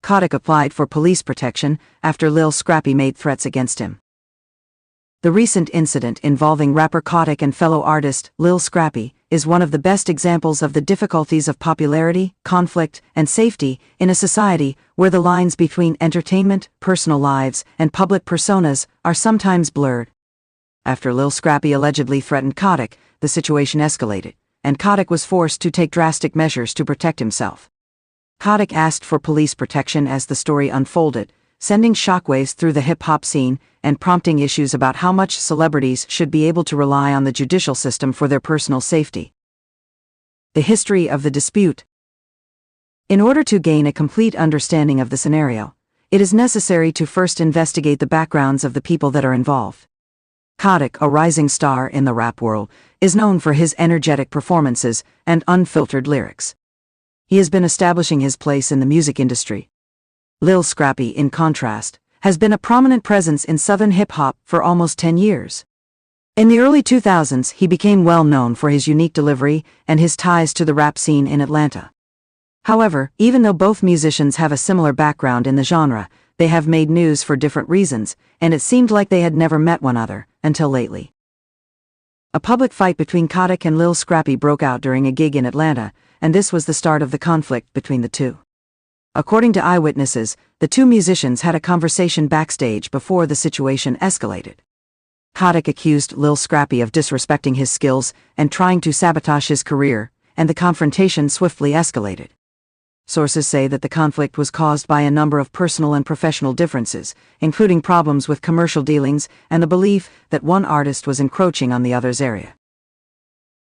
Khaotic applied for police protection after Lil Scrappy made threats against him. The recent incident involving rapper Khaotic and fellow artist Lil Scrappy is one of the best examples of the difficulties of popularity, conflict, and safety in a society where the lines between entertainment, personal lives, and public personas are sometimes blurred. After Lil Scrappy allegedly threatened Khaotic, the situation escalated, and Khaotic was forced to take drastic measures to protect himself. Khaotic asked for police protection as the story unfolded, sending shockwaves through the hip-hop scene and prompting issues about how much celebrities should be able to rely on the judicial system for their personal safety. The history of the dispute. In order to gain a complete understanding of the scenario, it is necessary to first investigate the backgrounds of the people that are involved. Khaotic, a rising star in the rap world, is known for his energetic performances and unfiltered lyrics. He has been establishing his place in the music industry. Lil Scrappy, in contrast, has been a prominent presence in Southern hip-hop for almost 10 years. In the early 2000s, he became well known for his unique delivery and his ties to the rap scene in Atlanta. However, even though both musicians have a similar background in the genre, they have made news for different reasons, and it seemed like they had never met one another, until lately. A public fight between Khaotic and Lil Scrappy broke out during a gig in Atlanta, and this was the start of the conflict between the two. According to eyewitnesses, the two musicians had a conversation backstage before the situation escalated. Khaotic accused Lil Scrappy of disrespecting his skills and trying to sabotage his career, and the confrontation swiftly escalated. Sources say that the conflict was caused by a number of personal and professional differences, including problems with commercial dealings and the belief that one artist was encroaching on the other's area.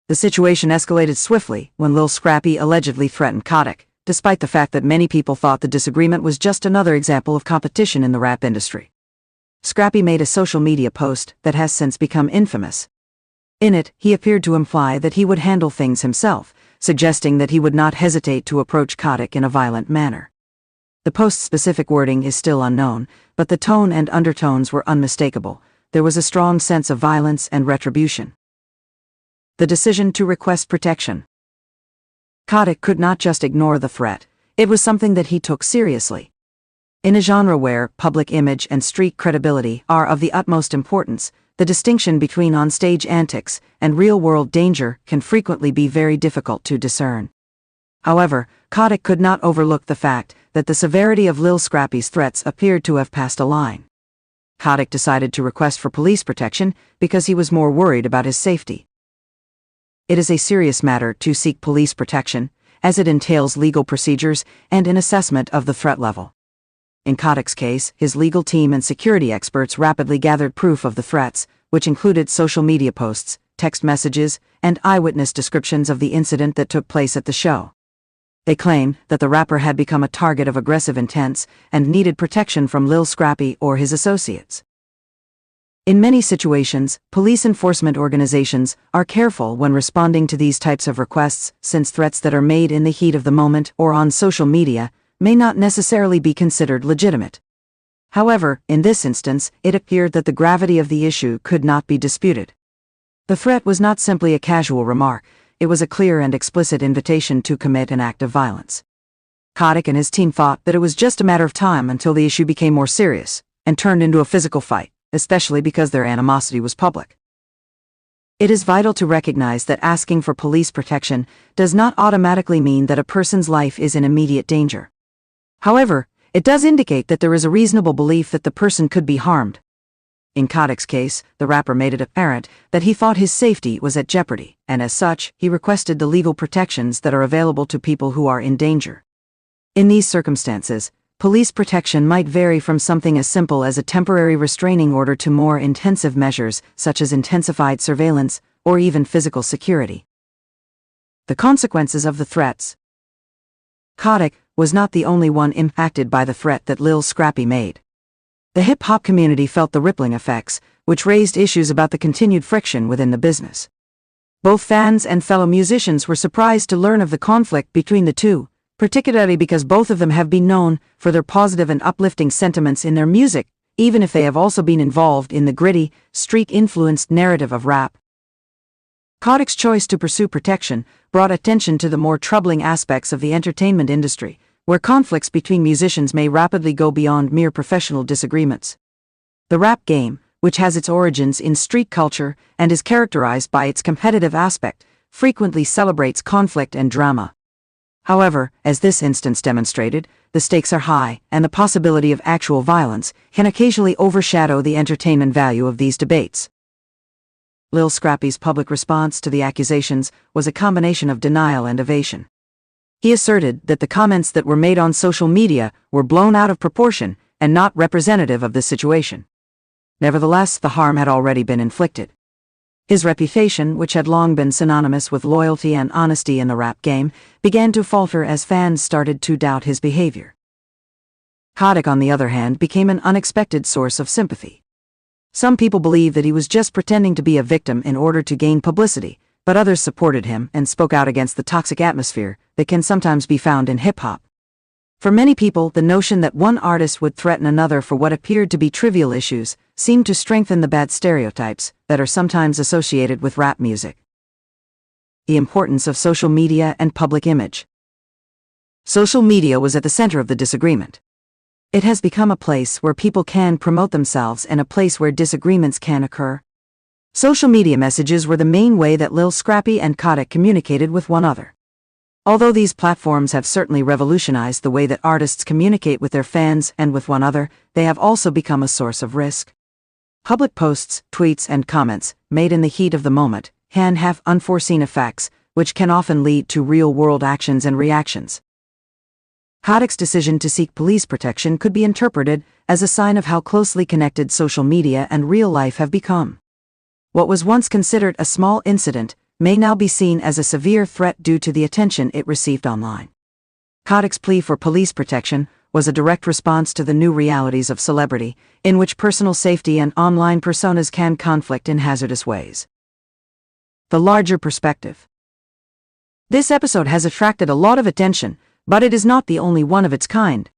The situation escalated swiftly when Lil Scrappy allegedly threatened Khaotic, despite the fact that many people thought the disagreement was just another example of competition in the rap industry. Scrappy made a social media post that has since become infamous. In it, he appeared to imply that he would handle things himself, suggesting that he would not hesitate to approach Khaotic in a violent manner. The post's specific wording is still unknown, but the tone and undertones were unmistakable. There was a strong sense of violence and retribution. The decision to request protection. Khaotic could not just ignore the threat, it was something that he took seriously. In a genre where public image and street credibility are of the utmost importance, the distinction between onstage antics and real-world danger can frequently be very difficult to discern. However, Khaotic could not overlook the fact that the severity of Lil Scrappy's threats appeared to have passed a line. Khaotic decided to request for police protection because he was more worried about his safety. It is a serious matter to seek police protection, as it entails legal procedures and an assessment of the threat level. In Khaotic's case, his legal team and security experts rapidly gathered proof of the threats, which included social media posts, text messages, and eyewitness descriptions of the incident that took place at the show. They claimed that the rapper had become a target of aggressive intents and needed protection from Lil Scrappy or his associates. In many situations, police enforcement organizations are careful when responding to these types of requests, since threats that are made in the heat of the moment or on social media may not necessarily be considered legitimate. However, in this instance, it appeared that the gravity of the issue could not be disputed. The threat was not simply a casual remark, it was a clear and explicit invitation to commit an act of violence. Khaotic and his team thought that it was just a matter of time until the issue became more serious and turned into a physical fight, especially because their animosity was public. It is vital to recognize that asking for police protection does not automatically mean that a person's life is in immediate danger. However, it does indicate that there is a reasonable belief that the person could be harmed. In Khaotic's case, the rapper made it apparent that he thought his safety was at jeopardy, and as such, he requested the legal protections that are available to people who are in danger. In these circumstances, police protection might vary from something as simple as a temporary restraining order to more intensive measures such as intensified surveillance or even physical security. The consequences of the threats. Khaotic was not the only one impacted by the threat that Lil Scrappy made. The hip-hop community felt the rippling effects, which raised issues about the continued friction within the business. Both fans and fellow musicians were surprised to learn of the conflict between the two, particularly because both of them have been known for their positive and uplifting sentiments in their music, even if they have also been involved in the gritty, street-influenced narrative of rap. Khaotic's choice to pursue protection brought attention to the more troubling aspects of the entertainment industry, where conflicts between musicians may rapidly go beyond mere professional disagreements. The rap game, which has its origins in street culture and is characterized by its competitive aspect, frequently celebrates conflict and drama. However, as this instance demonstrated, the stakes are high, and the possibility of actual violence can occasionally overshadow the entertainment value of these debates. Lil Scrappy's public response to the accusations was a combination of denial and evasion. He asserted that the comments that were made on social media were blown out of proportion and not representative of the situation. Nevertheless, the harm had already been inflicted. His reputation, which had long been synonymous with loyalty and honesty in the rap game, began to falter as fans started to doubt his behavior. Khaotic, on the other hand, became an unexpected source of sympathy. Some people believed that he was just pretending to be a victim in order to gain publicity, but others supported him and spoke out against the toxic atmosphere that can sometimes be found in hip-hop. For many people, the notion that one artist would threaten another for what appeared to be trivial issues seemed to strengthen the bad stereotypes that are sometimes associated with rap music. The importance of social media and public image. Social media was at the center of the disagreement. It has become a place where people can promote themselves and a place where disagreements can occur. Social media messages were the main way that Lil Scrappy and Khaotic communicated with one another. Although these platforms have certainly revolutionized the way that artists communicate with their fans and with one another, they have also become a source of risk. Public posts, tweets, and comments, made in the heat of the moment, can have unforeseen effects, which can often lead to real-world actions and reactions. Khaotic's decision to seek police protection could be interpreted as a sign of how closely connected social media and real life have become. What was once considered a small incident may now be seen as a severe threat due to the attention it received online. Khaotic's plea for police protection was a direct response to the new realities of celebrity, in which personal safety and online personas can conflict in hazardous ways. The larger perspective. This episode has attracted a lot of attention, but it is not the only one of its kind.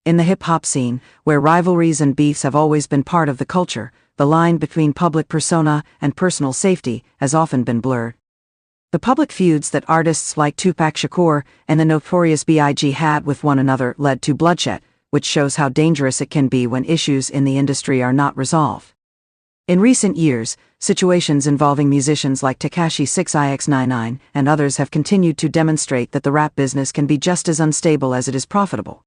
In the hip-hop scene, where rivalries and beefs have always been part of the culture, the line between public persona and personal safety has often been blurred. The public feuds that artists like Tupac Shakur and the Notorious B.I.G. had with one another led to bloodshed, which shows how dangerous it can be when issues in the industry are not resolved. In recent years, situations involving musicians like Tekashi 6ix99 and others have continued to demonstrate that the rap business can be just as unstable as it is profitable.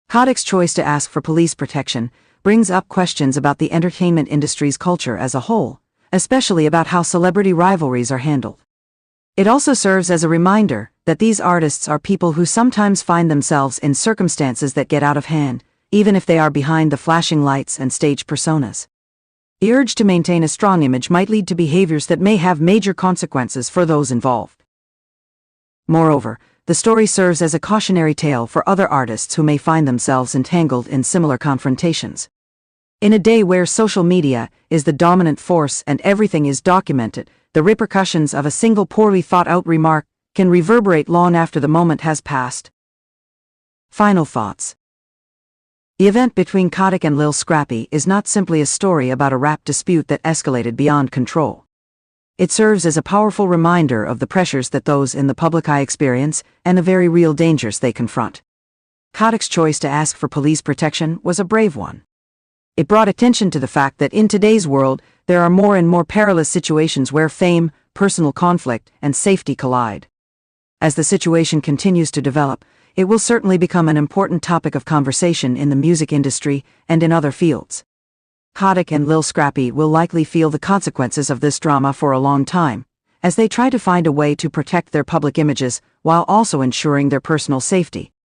Khaotic's choice to ask for police protection brings up questions about the entertainment industry's culture as a whole, especially about how celebrity rivalries are handled. It also serves as a reminder that these artists are people who sometimes find themselves in circumstances that get out of hand, even if they are behind the flashing lights and stage personas. The urge to maintain a strong image might lead to behaviors that may have major consequences for those involved. Moreover, the story serves as a cautionary tale for other artists who may find themselves entangled in similar confrontations. In a day where social media is the dominant force and everything is documented, the repercussions of a single poorly thought-out remark can reverberate long after the moment has passed. Final thoughts. The event between Khaotic and Lil Scrappy is not simply a story about a rap dispute that escalated beyond control. It serves as a powerful reminder of the pressures that those in the public eye experience and the very real dangers they confront. Khaotic's choice to ask for police protection was a brave one. It brought attention to the fact that in today's world, there are more and more perilous situations where fame, personal conflict, and safety collide. As the situation continues to develop, it will certainly become an important topic of conversation in the music industry and in other fields. Khaotic and Lil Scrappy will likely feel the consequences of this drama for a long time, as they try to find a way to protect their public images while also ensuring their personal safety.